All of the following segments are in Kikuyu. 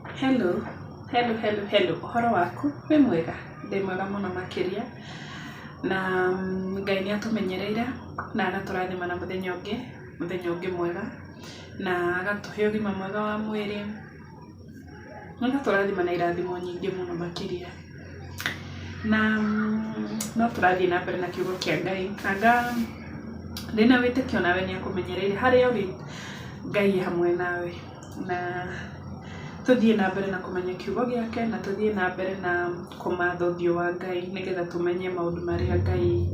Hello, ũhoro waku? Wĩ mwega? Ndĩ mwega mũno makĩria. Na Ngai nĩ atũmenyereire na agatũrathima na mũthenya ũngĩ mwega, na agatũhe ũgima mwega wa mwĩrĩ, na agatũrathima na irathimo nyingĩ mũno makĩria. Na no tũrathiĩ na mbere na kiugo kĩa Ngai. Anga ndĩna wĩtĩkio nawe nĩ akũmenyereire harĩa ũrĩ. Ngai hamwe nawe, na tuthiĩ na mbere na kũmenya kiugo gĩake, na tuthiĩ na mbere na kũmatha ũthiũ wa Ngai nĩgetha tũmenye maũndũ marĩa Ngai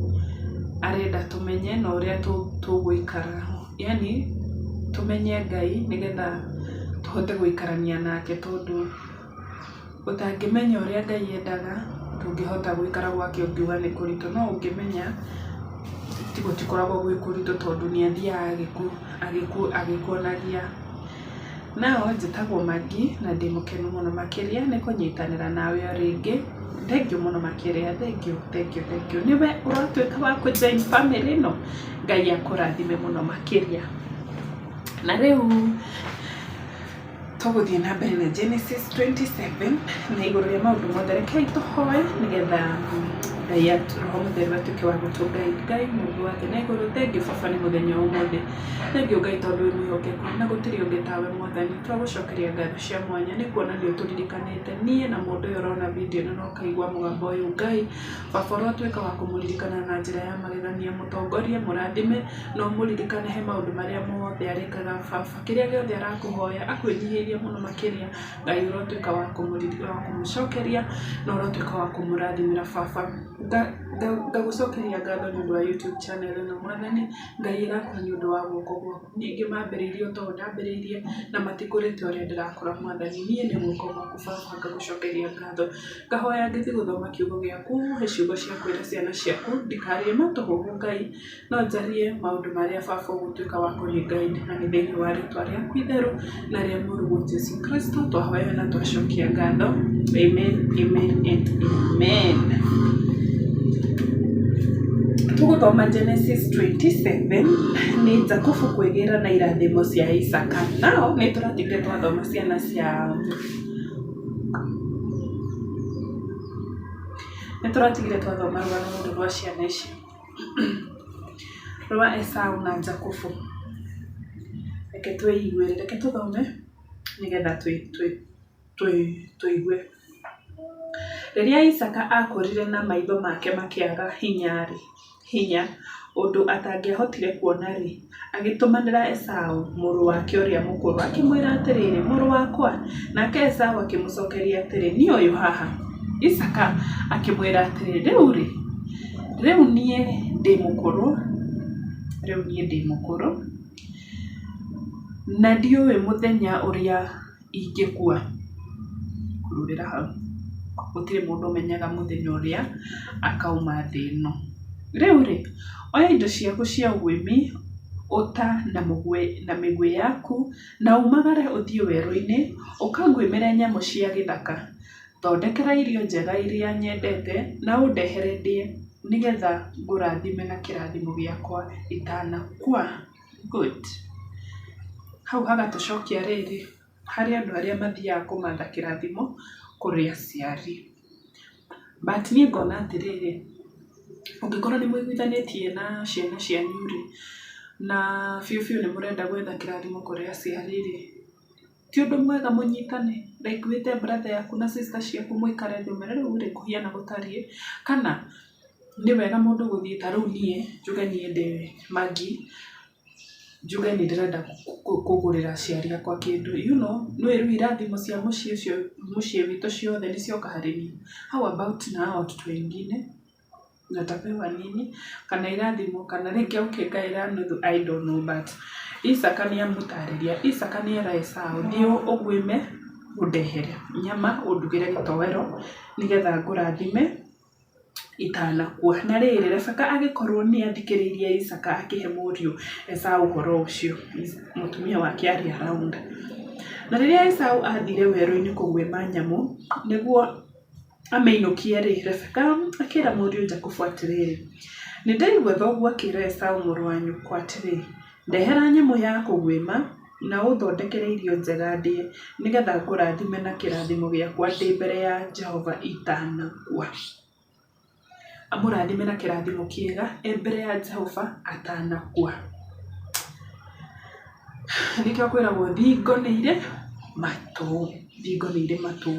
arenda tũmenye na ũrĩa tũgũikara. Yani tũmenye Ngai nĩgetha tũhote gũikarania nake, tondũ ũtangĩmenya ũrĩa Ngai endaga ndũngĩhota gũikara gwake ũngiuga nĩ kũritũ. No ũngĩmenya gũtikoragwo gwĩ kũritũ, tondũ nĩ athiaga agĩkuonagia. Nao njĩtagwo Magi na ndĩ mũkenu mũno makĩria nĩ kũnyitanĩra nawe o rĩngĩ. Thengiũ mũno makĩria, thengiũ. Nĩwe ũratuĩka wa kũjoin family ĩno. Ngai akũrathime mũno makĩria. Na rĩu tũgũthiĩ na mbere na Genesis 27 na igũrũ rĩa maũndũ mothe. Rekei tũhoe nĩgetha Ngai Roho Mũtheru atuĩke wa gũtũngai. Ngai Mũũmbi wa thĩ na igũrũ, thengiũ Baba nĩ mũthenya ũmũthĩ. Thengiũ Ngai tondũ wĩ mwĩhokeku na gũtirĩ ũngĩ tawe Mwathani. Tũragũcokeria ngatho cia mwanya nĩ kuona nĩ ũtũririkanĩte. Niĩ na mũndũ ũyũ ũrona video ĩno no kaigua mũgambo ũyũ. Ngai Baba ũrotuĩka wa kũmũririkana na njĩra ya magegania, mũtongorie, mũrathime na ũmũririkane he maũndũ marĩa mothe arĩkaga. Baba kĩrĩa gĩothe arakũhoya akwĩnyihĩrie mũno makĩria, Ngai ũrotuĩka wa kũmũcokeria na ũrotuĩka wa kũmũrathimĩra. Baba ngagũcokeria ngatho nĩ ũndũ wa YouTube channel ĩno Mwathani. Ngai ĩgakũhe nĩ ũndũ wa guoko gwaku. Ningĩ mambĩrĩirie o to ndambĩrĩirie na matikũrĩte ũrĩa ndĩrakora Mwathani. Niĩ nĩ guoko gwaku Baba ngagũcokeria ngatho. Ngahoya ngĩthiĩ gũthoma kiugo gĩaku, he ciugo cia kwĩra ciana ciaku, ndikarie matũhũhũ Ngai, no njarie maũndũ marĩa Baba ũgũtuĩka wa kũnĩngaini. Na nĩ thĩinĩ wa rĩĩtwa rĩaku itherũ na rĩa mũrũ Jesũ Kristo twahoya na twacokia ngatho. Amen, amen and amen. Tũgũthoma Genesis 27 nĩ Jakubu kwĩgĩra na irathimo cia Isaka. Nao nĩ tũratigire twathoma ciana cia rũgano rwa ciana ici rwa Esau na Jakubu. Reke twĩiguĩre, reke tũthome nĩgetha tũigue. Rĩrĩa Isaka akũrire na maitho make makĩaga hinya ũndũ atangĩahotire kuona-rĩ, agĩtũmanĩra Esau mũrũ wake ũrĩa mũkũrũ akĩmwĩra atĩrĩrĩ, mũrũ wakwa. Nake Esau akĩmũcokeria atĩrĩ, niĩ ũyũ haha. Isaka akĩmwĩra atĩrĩ, rĩu niĩ ndĩ mũkũrũ na ndiũĩ mũthenya ũrĩa ingĩkua. Kũrũrĩra hau, gũtirĩ mũndũ ũmenyaga mũthenya ũrĩa akauma thĩ ĩno. Rĩu-rĩ, oya indo ciaku cia ũguĩmi, ũta na mĩguĩ yaku, na umagare ũthiĩ werũ-inĩ ũkanguĩmĩre nyamũ cia gĩthaka. Thondekera irio njega iria nyendete na ũndehere ndĩe, nĩgetha ngũrathime na kĩrathimo gĩakwa itanakua. Good. Hau hagatũcokia rĩrĩ harĩ andũ arĩa mathiaga kũmatha kĩrathimo kũrĩ aciari. But niĩ ngona atĩrĩrĩ, ũngĩkorwo nĩ mũiguithanĩtie na ciana cianyu-rĩ na biũ nĩ mũrenda gwetha kĩrathimo kũrĩ aciari-rĩ, ti ũndũ mwega mũnyitane, like wĩte brother yaku na sister ciaku mũikare thĩ ũmere rĩu-rĩ kũhiana gũtariĩ. Kana nĩ wega mũndũ gũthiĩ, ta rĩu niĩ njuge niĩ ndĩ Magi, njuge nĩ ndĩrenda kũgũrĩra aciari akwa kĩndũ, nĩ rĩu irathimo cia mũciĩ witũ ciothe nĩ cioka harĩ niĩ. How about na watoto wengine natapewa nini, kana irathimo, kana rĩngĩ ũkĩngaĩra nuthu, I don't know. But Isaka nĩ amũtarĩria. Isaka nĩ era Esau, thiĩ ũguĩme ũndehere nyama ũndugĩre gĩtoero nĩgetha ngũrathime itanakua. Na rĩrĩ, Rebeka agĩkorwo nĩ athikĩrĩirie Isaka akĩhe mũriũ Esau ũhoro ũcio, mũtumia wake arĩ around. Na rĩrĩa Esau athire werũ-inĩ kũguĩma nyamũ nĩguo ameinũkie-rĩ, Rebeka akĩra mũriũ Jakubu atĩrĩrĩ, nĩ ndaigua thoguo akĩra Esau mũrũ wa nyũkwa atĩrĩ, ndehera nyamũ ya kũguĩma na ũthondekere irio njega ndĩe nĩgetha ngũrathime na kĩrathimo gĩakwa ndĩ mbere ya Jehova itanakua. Amũrathime na kĩrathimo kĩega mbere ya Jehova atanakua. Nĩkĩo kwĩragwo thingo nĩ irĩ matũ, thingo nĩ irĩ matũ.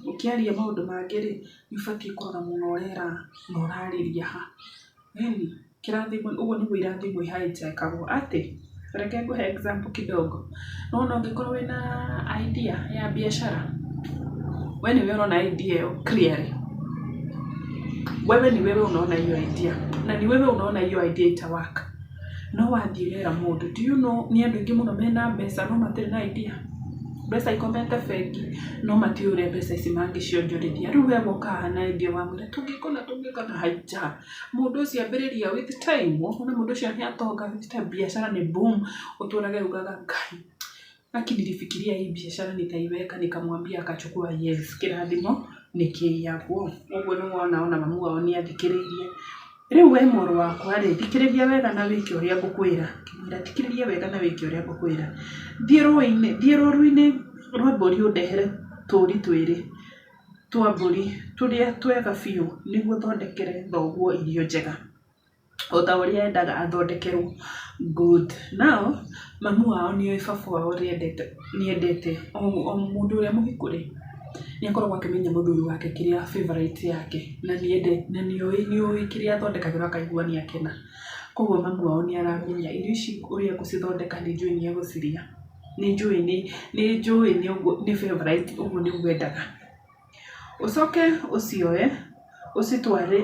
Ũkĩaria maũndũ mangĩ-rĩ, nĩũbatiĩ kũrora mũno ũrera na ũrarĩria ha. Kĩrathimo, ũguo nĩguo irathimo ihijackagwo atĩ. Reke ngũhe example kidogo. Nĩwona ũngĩkorwo wĩna idea ya biacara, we nĩwe ũrona idea ĩyo clearly. Wewe ni wewe unaona hiyo idea na ni wewe unaona hiyo idea itawaka. No wathiĩ wera mũndũ, do you know ni andũ aingĩ mũno mena mbeca no matirĩ na idea. Mbeca ikomete bengi no matiũĩ ũrĩa mbeca ici mangĩcionjorithia. Rĩu we wokaga na idea wamwĩra tũngĩkona haija. Mũndũ ũcio ambĩrĩria with time, wona mũndũ ũcio nĩatonga with time, biashara ni boom, ũtũrage ugaga Ngai. Lakini nilifikiria hii biashara nitaiweka, nikamwambia akachukua yes, kĩrathimo nĩkĩiyagwo. Ũguo nĩwona mamu wao nĩathikĩrĩirie. Rĩu we mũrũ wakwa-rĩ, thikĩrĩria wega na wĩke ũrĩa ngũkwĩra. Kĩmwĩra thikĩrĩria wega na wĩke ũrĩa ngũkwĩra. Thiĩ rũru-inĩ rwa mbũri ũndehere tũũri twĩrĩ twa mbũri tũrĩa twega biũ nĩguo thondekere thoguo irio njega, o ta ũrĩa endaga athondekerwo. Good. Now, mamu wao nĩoĩ baba wao nĩendete o mũndũ ũrĩa mũhikũ-rĩ nĩakoragwo akĩmenya mũthuri wake kĩrĩa favorite yake na nĩoĩ kĩrĩa athondekagĩrwo akaigua nĩakena. Koguo mamu wao nĩaramenya irio ici ũrĩa ngũcithondeka nĩnjũĩ nĩegũciria. Nĩnjũĩ nĩ favorite, ũguo nĩguo endaga. Ũcoke ũcioe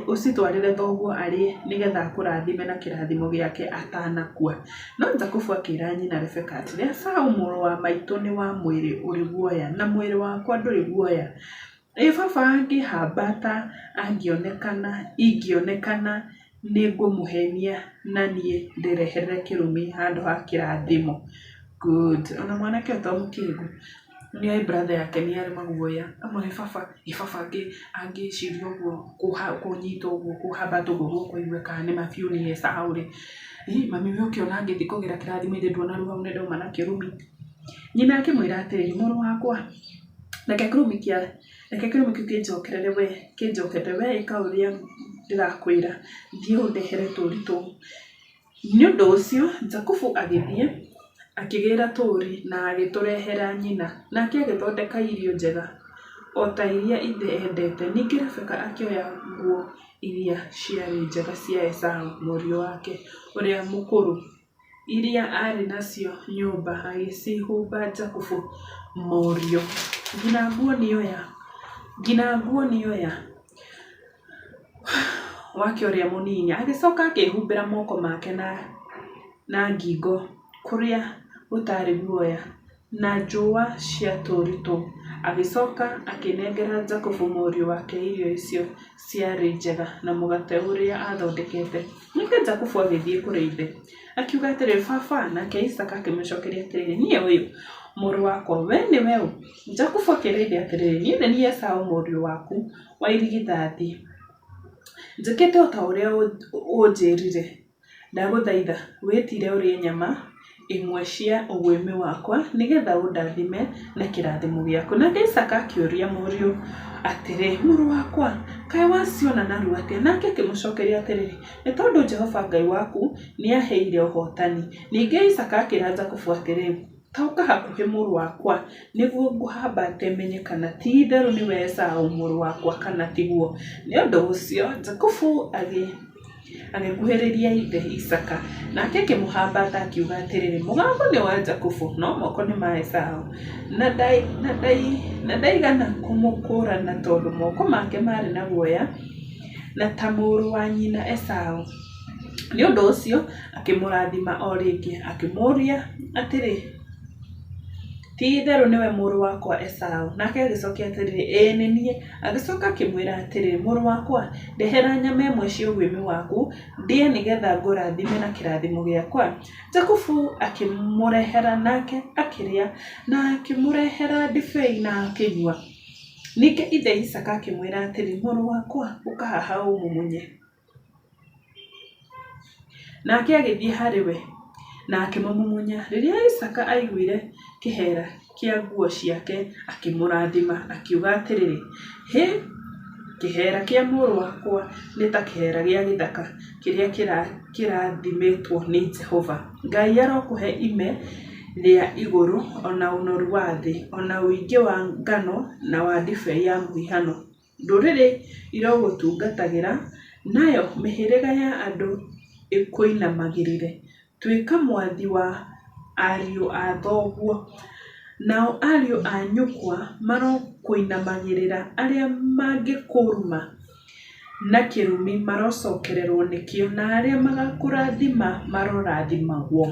ũcitwarĩre thoguo arĩe nĩgetha akũrathime na kĩrathimo gĩake atanakua. No Jakubu akĩra nyina Rebeka atĩrĩ, Esaũ mũrũ wa maitũ nĩ wa mwĩrĩ ũrĩ guoya na mwĩrĩ wakwa ndũrĩ guoya. Baba angĩhambata ingĩonekana nĩngũmũhenia na niĩ ndĩreherere kĩrumi handũ ha kĩrathimo. Good. Ona mwanake ũyũ to mũkĩĩgu nĩoĩ brother yake nĩarĩ maguoya. Amwĩre baba angĩciria ũguo kũnyita ũguo kũhambata ũguo guoko igue kana nĩ mabiũ nĩ Esaũ-rĩ. Mami we ũkĩona angĩthiĩ kũgĩra kĩrathimo ĩthĩ nduona hau nĩndauma na kĩrumi. Nyina akĩmwĩra atĩrĩ, mũrũ wakwa, reke kĩrumi kĩu kĩnjokerere we ĩka ũrĩa ndĩrakwĩra, thiĩ ũndehere tũũri tũu. Nĩ ũndũ ũcio Jakubu agĩthiĩ akĩgĩra tũũri na agĩtũrehera nyina, nake agĩthondeka irio njega o ta iria ithe endete. Ningĩ Rebeka akĩoya nguo iria ciarĩ njega cia Esaũ mũriũ wake ũrĩa mũkũrũ iria arĩ nacio nyũmba agĩcihumba Jakubu mũriũ. Nginya nguo nĩoya wake ũrĩa mũnini, agĩcoka akĩhumbĩra moko make na ngingo kũrĩa gũtarĩ guoya na njũa cia tũũri tũu. Agĩcoka akĩnengera Jakubu mũriũ wake irio icio ciarĩ njega na mũgate ũrĩa athondekete. Ningĩ Jakubu agĩthiĩ kũrĩ ithe akiuga atĩrĩ, baba. Nake Isaka akĩmũcokeria atĩrĩ, niĩ ũyũ mũrũ wakwa, we nĩwe ũ? Jakubu akĩĩra ithe atĩrĩ, niĩ nĩ niĩ Esaũ mũriũ waku wa irigithathi. Njĩkĩte o ta ũrĩa ũnjĩrire. Ndagũthaitha wĩtire ũrĩe nyama imwe cia ũguĩmi wakwa nĩgetha ũndathime na kĩrathimo gĩaku. Nake Isaka akĩũria mũriũ atĩrĩ, mũrũ wakwa, kaĩ waciona narua atĩa? Nake akĩmũcokeria atĩrĩ, nĩ tondũ Jehova Ngai waku nĩaheire ũhotani. Ningĩ Isaka akĩĩra Jakubu atĩrĩ, ta ũka hakuhĩ mũrũ wakwa nĩguo ngũhambate menye kana ti itherũ nĩwe Esaũ mũrũ wakwa kana tiguo. Nĩ ũndũ ũcio Jakubu agĩkuhĩrĩria ithe Isaka, nake akĩmũhambata akiuga atĩrĩ, mũgambo nĩ wa Jakubu no moko nĩ ma Esaũ. Na ndaigana kũmũkũrana tondũ moko make marĩ na guoya na ta mũrũ wa nyina Esaũ. Nĩ ũndũ ũcio akĩmũrathima o rĩngĩ akĩmũũria atĩrĩ, ti itherũ nĩwe mũrũ wakwa Esaũ? Nake agĩcokia atĩrĩ, ĩĩ nĩ niĩ. Agĩcoka akĩmwĩra atĩrĩ, mũrũ wakwa, ndehera nyama ĩmwe cia ũguĩmi waku ndĩe nĩgetha ngũrathime na kĩrathimo gĩakwa. Jakubu akĩmũrehera nake akĩrĩa na akĩmũrehera ndibei na akĩnyua. Ningĩ ithe Isaka akĩmwĩra atĩrĩ, mũrũ wakwa, ũka haha ũmũmunye. Nake agĩthiĩ harĩ we na akĩmũmumunya. Rĩrĩa Isaka aiguire kĩhera kĩa nguo ciake akĩmũrathima akiuga atĩrĩrĩ, kĩhera kĩa mũrũ wakwa nĩ ta kĩhera gĩa gĩthaka kĩrĩa kĩrathimĩtwo nĩ Jehova. Ngai arokũhe ime rĩa igũrũ, ona ũnoru wa thĩ, ona ũingĩ wa ngano na wa ndibei ya mũhihano. Ndũrĩrĩ irogũtungatagĩra, nayo mĩhĩrĩga ya andũ ĩkũinamagĩrĩre. Tuĩka mwathi wa ariũ a thoguo, nao ariũ a nyũkwa marokũinamagĩrĩra. Arĩa mangĩkũruma na kĩrumi marocokererwo nĩkĩo, na arĩa magakũrathima marorathimagwo.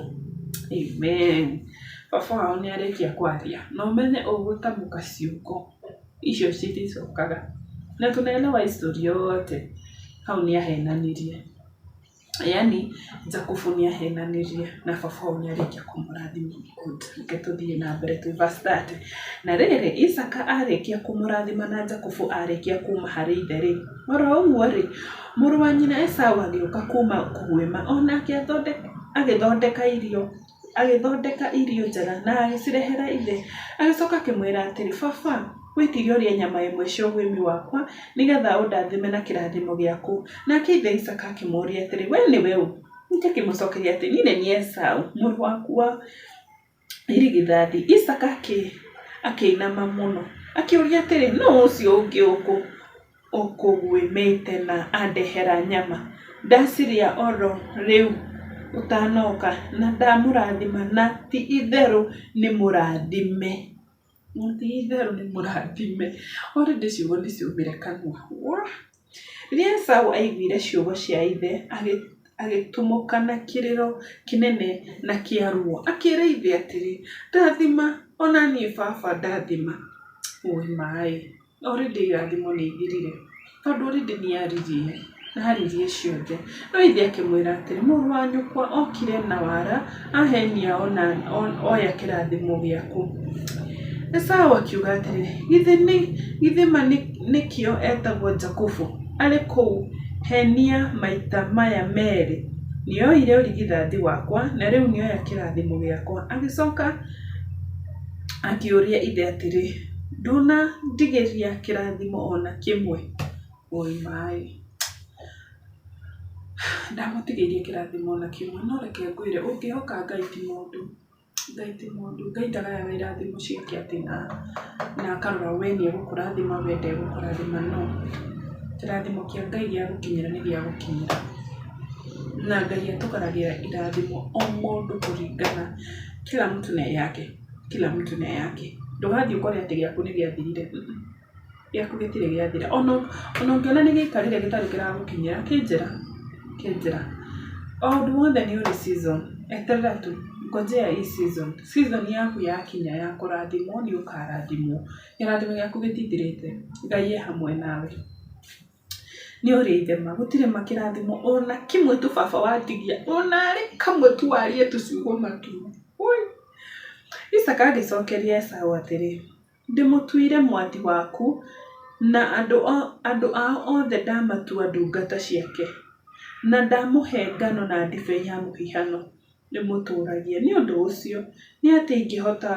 Amen. Baba wao nĩ arĩkia kwaria, na ũmenye ũgũtamũka ciugo icio citicokaga. Na tunaelewa histori yote hau nĩ ahenanirie, yani Jakubu nĩ ahenanirie na baba wao nĩ arĩkia kũmũrathima. Reke tũthiĩ na mbere tu verse 30. Na rĩrĩ Isaka arĩkia kũmũrathima na Jakubu arĩkia kuma harĩ ithe rĩ, oro ũguo rĩ, mũrũ wa nyina Esau agĩũka kuma kũguĩma, onake agĩthondeka irio njega na agĩcirehera ithe. Agĩcoka akĩmwĩra atĩrĩ, baba, wĩtige ũrĩe nyama ĩmwe cia ũguĩmi wakwa nĩgetha ũndathime na kĩrathimo gĩaku. Nake ithe Isaka akĩmũũria atĩrĩ, we nĩwe ũ? Nake akĩmũcokeria atĩ, niĩ nĩ Esau, mũrũ waku wa irigithathi. Isaka akĩinama mũno akĩũria atĩrĩ, no ũcio ũngĩ ũkũguĩmĩte na andehera nyama? Ndacirĩa oro rĩu utanoka na ndamũrathima, na ti itherũ nĩ mũrathime. Already ciugo nĩ ciumire kanua. Rĩrĩa Esau aiguire ciugo cia ithe agĩtumũka na kĩrĩro kĩnene na kĩa ruo, akĩĩra ithe atĩrĩ, ndathima, ona niĩ baba ndathima. Already irathimo nĩ ithirire, tondũ already nĩ aririe na haririe ciothe. No ithe akĩmwĩra atĩrĩ, mũrũ wa nyũkwa okire na wara, ahenia oya kĩrathimo gĩaku. Esau akiuga atĩrĩ, githĩ ma nĩkĩo etagwo Jakubu? Arĩ kũu henia maita maya merĩ. Nĩoire ũrigithathi wakwa, na rĩu nĩoya kĩrathimo gĩakwa. Agĩcoka akĩũria ithe atĩrĩ, ndũnandigĩria kĩrathimo ona kĩmwe? Ndamũtigĩirie kĩrathimo ona kĩmwe, no reke ngwĩre, ũngĩhoka Ngai ti mũndũ. Ngai ndagayaga irathimo ciake atĩ na akarora we nĩ egũkũrathima, we ndegũkũrathima. No, kĩrathimo kĩa Ngai gĩa gũkinyĩra nĩ gĩa gũkinyĩra, na Ngai atũgaragia irathimo o mũndũ kũringana. Kila mtu na yake. Ndũgathiĩ ũkore atĩ gĩaku nĩ gĩathirire. Gĩaku gĩtirĩ gĩathira. Ona ũngĩona nĩ gĩikarire gĩtarĩ kĩragũkinyĩra, kĩnjĩra. O ũndũ wothe nĩ ũrĩ season. Eterera tu, ngojea hii season yaku yakinya ya kũrathimwo, nĩ ũkarathimwo. Kĩrathimo gĩaku gĩtithirĩte. Ngai hamwe nawe. Nĩ ũrĩ ithema, gũtirĩ makĩrathimo ona kĩmwe tu baba watigia, ona arĩ kamwe tu warie tũciugo matu. Isaka agĩcokeria Esau atĩrĩ, ndĩmũtuire mwathi waku, na andũ ao othe ndamatua ndungata ciake, na ndamũhe ngano na ndibei ya mũhihano. Ndĩmũtũũragia. Nĩ ũndũ ũcio nĩ atĩ ingĩhota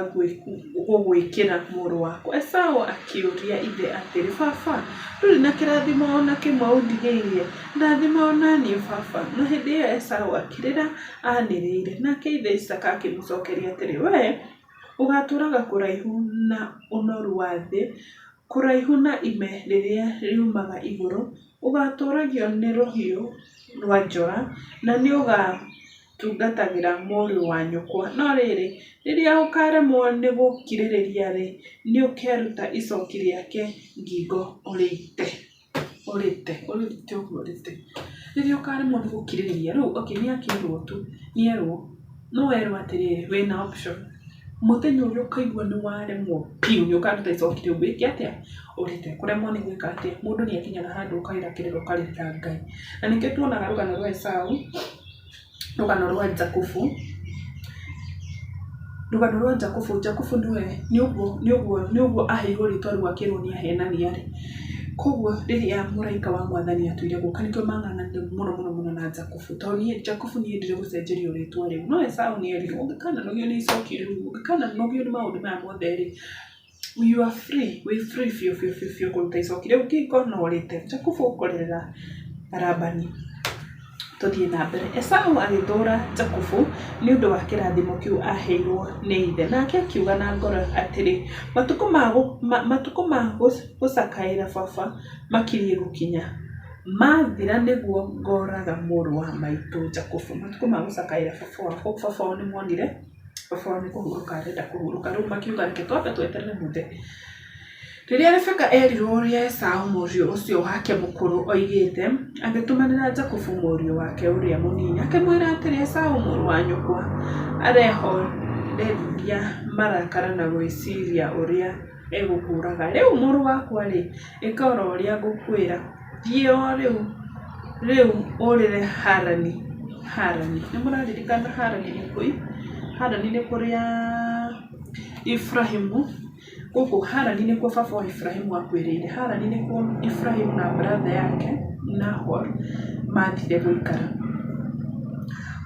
gũgwĩkĩra mũrũ wakwa. Esau akĩũria ithe atĩrĩ, baba, ndũrĩ na kĩrathimo ona kĩmwe ũndigĩirie? Ndathima ona niĩ baba. Na hĩndĩ ĩyo Esau akĩrĩra anĩrĩire. Nake ithe Isaka akĩmũcokeria atĩrĩ, we ũgatũũraga kũraihu na ũnoru wa thĩ, kũraihu na ime rĩrĩa riumaga igũrũ, ũgatũũragio nĩ rũhiũ rwa njora, na nĩ ũgatungatagĩra mũriũ wa nyũkwa. No rĩrĩ, rĩrĩa ũkaremwo nĩ gũkirĩrĩria rĩ, nĩ ũkeruta icoki rĩake ngingo ũrĩte. Rĩrĩa ũkaremwo nĩ gũkirĩrĩria rĩu, nĩ akĩrwo tu, no werwo atĩrĩ, wĩna option. Mũthenya ũrĩa ũkaigua nĩ waremwo piũ, nĩ ũkaruta icoki rĩu, wĩke atĩa? Ũrĩte. Kũremwo nĩ gwĩka atĩa? Mũndũ nĩ akinyaga handũ ũkaĩra kĩrĩro ũkarĩra Ngai. Na nĩkĩo tuonaga rũgano rwa Esau, rũgano rwa Jakubu. Rũgano rwa Jakubu nĩ ũguo aheirwo rĩtwa rĩu akĩrwo nĩ ahenania rĩ. koguo rĩrĩa mũraika wa mwathani atuire gũka nĩkĩo mang'ang'anire mũno na Jakubu tondũ niĩ Jakubu nĩendire gũcenjerio rĩtwa rĩu no Esaũ nĩerirwo ũngĩkananogio nĩ icoki rĩu ũngĩkananogio nĩ maũndũ maya mothe rĩ you are free biũ kũruta icoki rĩu kĩko no rĩte Jakubu ũkorera Labani tũthiĩ na mbere Esaũ agĩthũra Jakubu nĩ ũndũ wa kĩrathimo kĩu aheirwo nĩ ithe nake akiuga na ngoro atĩrĩ matukũ ma gũcakaĩra baba makirie gũkinya mathira nĩguo ngoraga mũrũ wa maitũ Jakubu matukũ ma gũcakaĩra baba wao nĩ monire baba wao nĩ kũhurũka arenda kũhurũka rĩu makiuga reke twambe tweterere mũthee rĩrĩa Rebeka erirwo ũrĩa Esaũ mũriũ ũcio wake mũkũrũ oigĩte agĩtũmanĩra Jakubu mũriũ wake ũrĩa mũnini akĩmwĩra atĩrĩ Esaũ mũrũ wa nyũkwa arehoreria marakara na gwĩciria ũrĩa egũkũraga rĩu mũrũ wakwa rĩ ĩka oro ũrĩa ngũkwĩra thiĩ o rĩu ũrĩre Harani nĩ mũraririkana Harani nĩ kũi Harani nĩ kũrĩa Ibrahimu gũkũ Harani nĩkuo baba wa Ibrahimu akwĩrĩire Harani nĩkuo Ibrahimu na brother yake Nahor mathire gũikara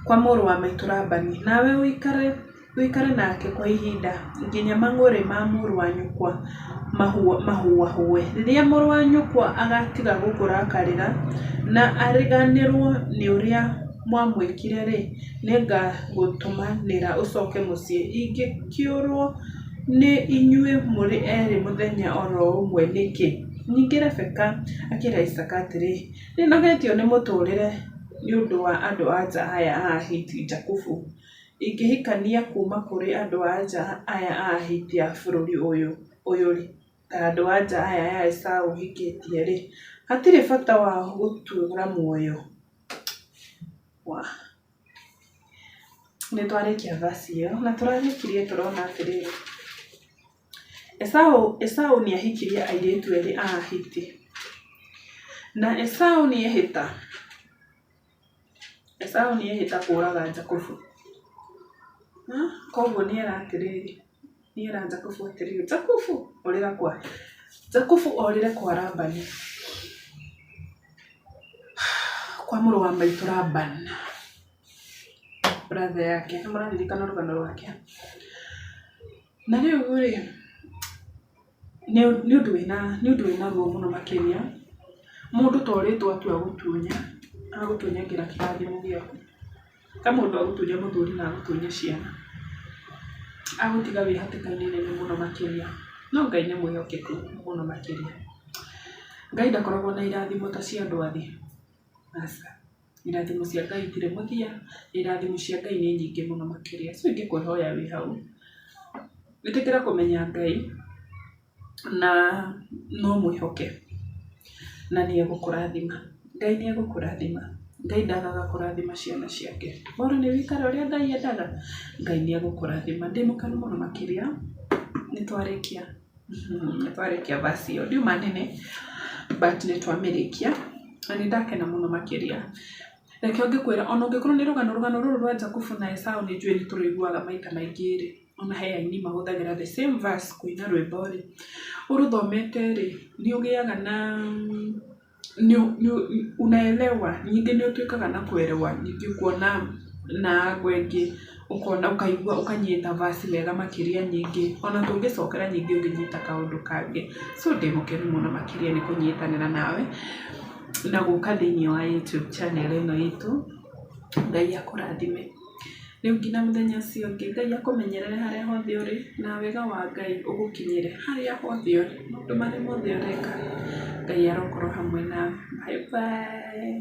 kwa mũrũ wa maitũ Labani nawe wĩikare nake kwa ihinda nginya mang'ũrĩ ma mũrũ wa nyũkwa mahuahue rĩrĩa mũrũ wa nyũkwa agatiga gũkũrakarĩra na ariganĩrwo nĩ ũrĩa mwamwĩkire rĩ nĩngagũtũmanĩra ũcoke mũciĩ ingĩkĩũrwo nĩ inyuĩ mũrĩ erĩ mũthenya oro ũmwe nĩkĩ ningĩ Rebeka akĩra Isaka atĩrĩ nĩnogetio nĩ mũtũrĩre nĩ ũndũ wa andũ anja aya a Ahiti Jakubu ingĩhikania kuma kũrĩ andũ anja aya a Ahiti a bũrũri ũyũ rĩ ta andũ anja aya a Esaũ hikĩtie rĩ hatirĩ bata wa gũtũũra muoyo nĩtwarĩkia verse ĩyo na tũrarĩkirie tũrona atĩrĩrĩ Esaũ nĩahikirie airĩtu erĩ a Ahiti na Esaũ nĩehĩta kũraga Jakubu koguo nĩera Jakubu atĩrĩrĩ Jakubu orĩra kwa Labani kwa mũrũ wa maitũ Labani brother yake nĩmũraririkana rũgano rwake na rĩu rĩ nĩ ũndũ wĩna ruo mũno makĩria mũndũ torĩtwo atua agũtunyagĩra kĩrathimo gĩaku ta mũndũ agũtunya mũthuri na agũtunya ciana agũtiga wĩ hatĩka-inĩ nene mũno makĩria no Ngai nĩ mwĩhokeku mũno makĩria Ngai ndakoragwo na irathimo ta cia andũ athĩ aca irathimo cia Ngai itirĩ mũthia irathimo cia Ngai nĩ nyingĩ mũno makĩria so ingĩkũhoya wĩ hau wĩtĩkĩra kũmenya Ngai na no mwĩhoke na nĩegũkũrathima Ngai nĩegũkũrathima Ngai ndagaga kũrathima ciana ciake bora nĩ wĩikare ũrĩa Ngai endaga Ngai nĩegũkũrathima ndĩ mũkenu mũno makĩria nĩtwarĩkia verse ĩyo ndiuma nene but nĩtwamĩrĩkia na nĩndakena mũno makĩria reke ngĩkwĩra ona ũngĩkorwo nĩ rũgano rũrũ rwa Jakubu na Esaũ nĩnjũĩ nĩtũrũiguaga maita maingĩ rĩ ona he aini mahũthagĩra the same verse kũina rwĩmbo rĩ ũrũthomete rĩ nĩũgĩaga na unaelewa nyingĩ nĩũtuĩkaga na kuelewa nyingĩ kuona na ngwengĩ ukona ukaigua ukanyita verse wega makĩria nyingĩ ona tũngĩcokera nyingĩ ũngĩnyita kaũndũ kangĩ so ndĩ mũkenu mũno makĩria nĩ kũnyitanĩra nawe na gũka thĩinĩ wa YouTube channel ĩno itũ Ngai akũrathime rĩu nginya mũthenya ũcio ũngĩ Ngai akũmenyerere harĩa hothe ũrĩ na wega wa Ngai ũgũkinyĩre harĩa hothe ũrĩ maũndũ marĩa mothe ũreka Ngai arokorwo hamwe nawe bye bye